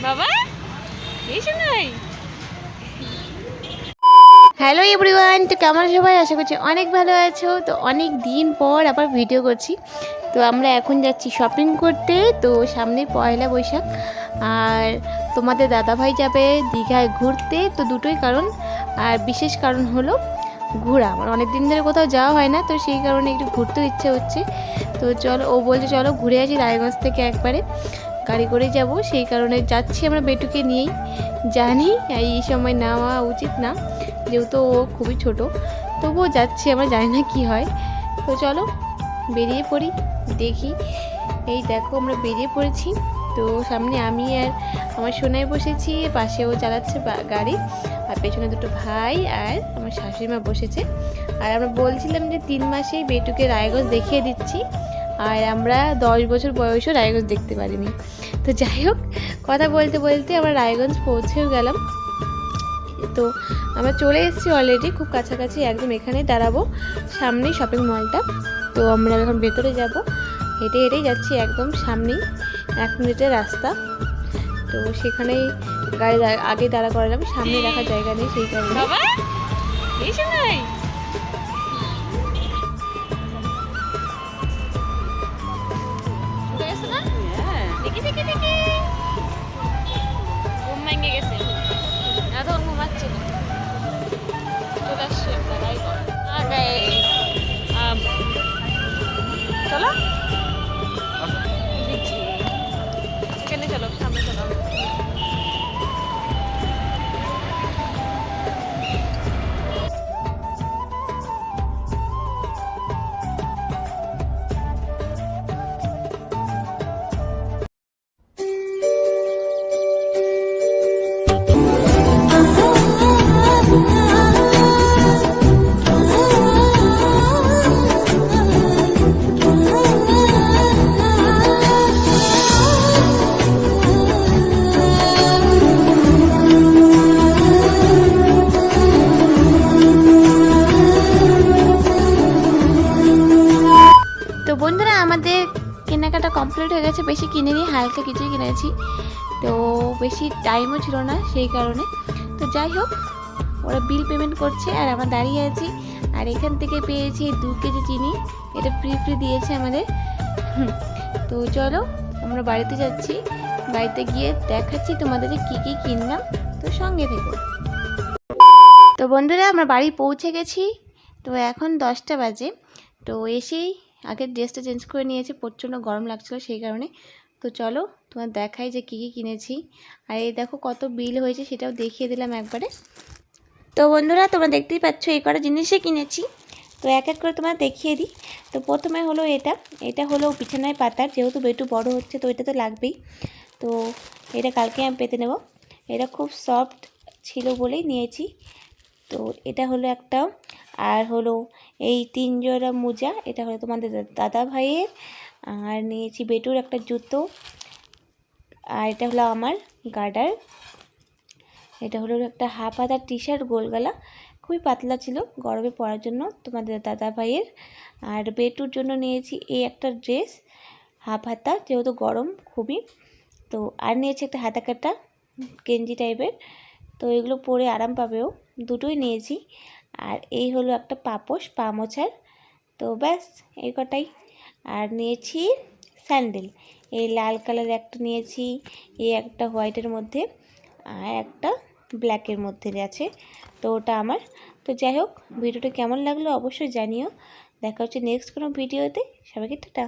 বাবা এই শোনাই। হ্যালো এভরিওয়ান, তো কেমন সবাই? আশা করছি অনেক ভালো আছো। তো অনেক দিন পর আবার ভিডিও করছি। তো আমরা এখন যাচ্ছি শপিং করতে। তো সামনে পয়লা বৈশাখ, আর তোমাদের দাদাভাই যাবে দীঘায় ঘুরতে। তো দুটোই কারণ, আর বিশেষ কারণ হলো ঘোরা। আমার অনেক দিন ধরে কোথাও যাওয়া হয় না, তো সেই কারণে একটু ঘুরতে ইচ্ছে হচ্ছে। তো চলো, ও বলছে চলো ঘুরে আসি রায়গঞ্জ থেকে একবারে, গাড়ি করে যাব। সেই কারণে যাচ্ছি আমরা বেটুকে নিয়েই। জানি এই সময় নেওয়া উচিত না, যেহেতু ও খুবই ছোট, তবুও যাচ্ছি, আমরা জানি না কি হয়। তো চলো বেরিয়ে পড়ি, দেখি। এই দেখো আমরা বেরিয়ে পড়েছি। তো সামনে আমি আর আমার সোনাই বসেছি, পাশেও চালাচ্ছে গাড়ি, আর পেছনে দুটো ভাই আর আমার শাশুড়ি মা বসেছে। আর আমরা বলছিলাম যে 3 মাসেই বেটুকে রায়গঞ্জ দেখিয়ে দিচ্ছি, আর আমরা 10 বছর বয়সও রায়গঞ্জ দেখতে পারিনি। তো যাই হোক, কথা বলতে বলতে আমরা রায়গঞ্জ পৌঁছেও গেলাম। তো আমরা চলে এসেছি অলরেডি, খুব কাছাকাছি, একদম এখানেই দাঁড়াবো, সামনেই শপিং মলটা। তো আমরা এখন ভেতরে যাব, হেঁটে হেঁটেই যাচ্ছি, একদম সামনেই 1 মিনিটের রাস্তা। তো সেখানেই গাড়ি আগে দাঁড়া করালাম, সামনে রাখার জায়গা নেই, সেই কারণে। দেখি দেখি দেখি ঘুম ভেঙে গেছে, এতক্ষণ ঘুমাচ্ছিল। চলে আসছি আমরা চলো দিচ্ছি, এখানে চলো, সামনে চলো। তো বন্ধুরা, আমাদের কেনাকাটা কমপ্লিট হয়ে গেছে, বেশি কিনিনি, হালকা কিছুই কিনেছি। তো বেশি টাইমও ছিল না, সেই কারণে। তো যাই হোক, ওরা বিল পেমেন্ট করছে আর আমরা দাঁড়িয়ে আছি। আর এখান থেকে পেয়েছি 2 কেজি চিনি, এটা ফ্রি দিয়েছে আমাদের। তো চলো আমরা বাড়িতে যাচ্ছি, বাড়িতে গিয়ে দেখাচ্ছি তোমাদের যে কী কী কিনলাম। তো সঙ্গে থেকো। তো বন্ধুরা, আমরা বাড়ি পৌঁছে গেছি। তো এখন 10টা বাজে। তো এসেই আগের ড্রেসটা চেঞ্জ করে নিয়েছি, প্রচণ্ড গরম লাগছিলো সেই কারণে। তো চলো তোমার দেখাই যে কী কী কিনেছি। আর এই দেখো কত বিল হয়েছে, সেটাও দেখিয়ে দিলাম একবারে। তো বন্ধুরা, তোমরা দেখতেই পাচ্ছ এই কটা জিনিসই কিনেছি। তো এক এক করে তোমার দেখিয়ে দিই। তো প্রথমে হলো এটা হলো বিছানায় পাতার, যেহেতু বেটু বড় হচ্ছে তো এটা তো লাগবেই। তো এটা কালকে আমি পেতে নেব, এটা খুব সফট ছিল বলেই নিয়েছি। তো এটা হলো একটা, আর হলো এই 3 জোড়া মোজা, এটা হলো তোমাদের দাদা ভাইয়ের। আর নিয়েছি বেটুর একটা জুতো, আর এটা হলো আমার গার্ডার। এটা হলো একটা হাফ হাতার টি-শার্ট, গোলগলা, খুবই পাতলা ছিল, গরমে পরার জন্য তোমাদের দাদা ভাইয়ের। আর বেটুর জন্য নিয়েছি এই একটা ড্রেস, হাফ হাতা, যেহেতু গরম খুবই। তো আর নিয়েছি একটা হাতা কাটা গেঞ্জি টাইপের, তো এগুলো পরে আরাম পাবেও, দুটোই নিয়েছি। আর এই হলো একটা পাপোশ, পা মোছার। তো ব্যাস এই কটাই। আর নিয়েছি স্যান্ডেল, এই লাল কালার একটা নিয়েছি, এই একটা হোয়াইটের মধ্যে, আর একটা ব্ল্যাকের মধ্যে আছে। তো ওটা আমার। তো যাই হোক, ভিডিওটা কেমন লাগলো অবশ্যই জানিও। দেখা হচ্ছে নেক্সট কোনো ভিডিওতে। সবাইকে টাটা।